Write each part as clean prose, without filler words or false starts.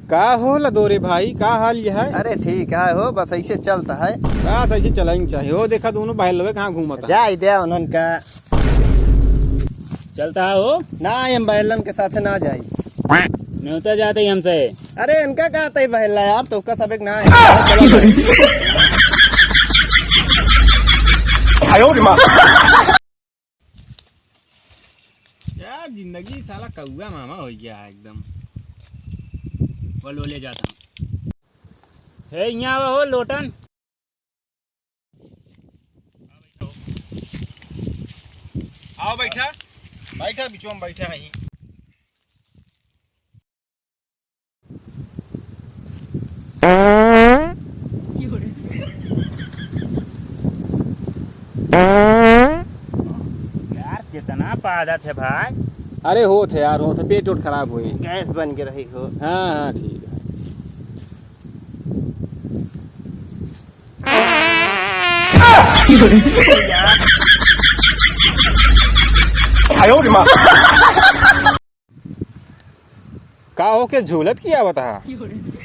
का हो लदोरे भाई, का हाल ये है? अरे ठीक है हो, बस ऐसे चलता है। बस ऐसे चलाएंगे चाहिए हो। देखा दोनों बहल लोग कहाँ घूमता जाई दे उन्होंने का चलता हो ना, हम बहलन के साथ ना जाई। न्योता जाते ही हमसे। अरे इनका का तय बहला यार, तो का सबक ना है। चलो यार जिंदगी साला कौआ मामा हो गया है एकदम। बोलो ले जाता हूँ। हे यहाँ हो लोटन। आओ बैठा बैठा बीचों में बैठा है। यार कितना पादत है भाई। अरे हो थे यार, हो थे, पेट उठ खराब हुई। गैस बन के रही हो। हाँ हाँ ठीक है। का हो के झूलत किया बता?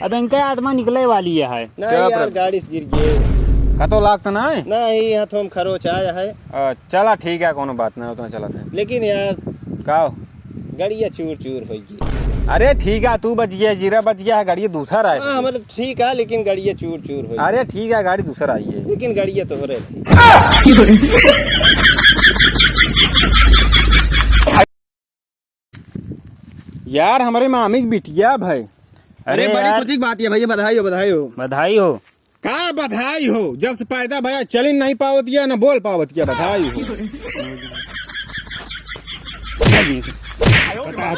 अब इनका आत्मा निकले वाली है। नहीं यार, गाड़ी से गिर गए। का तो लागता ना है? नहीं यहाँ तो हम खरोच आया है। चला ठीक है, कोनो बात नहीं, उतना चला था। लेकिन यार का हो? गड़िया चूर चूर होगी। अरे ठीक है, तू बच गया, जीरा बच गया है, गाड़ी दूसरा हाँ है। मतलब ठीक है, लेकिन गड़िया चूर चूर होगी। अरे ठीक है, गाड़ी दूसरा आई है। लेकिन गड़िया तो हो रही थी। यार हमारे मामी की बिटिया भाई। अरे बड़ी यार, खुशी की बात है भैया, बधाई हो बधाई हो। बधाई हो। का बधाई हो? जब से पैदा भैया चल ही नहीं पावत किया ना बोल पावत किया, बधाई हो। बता,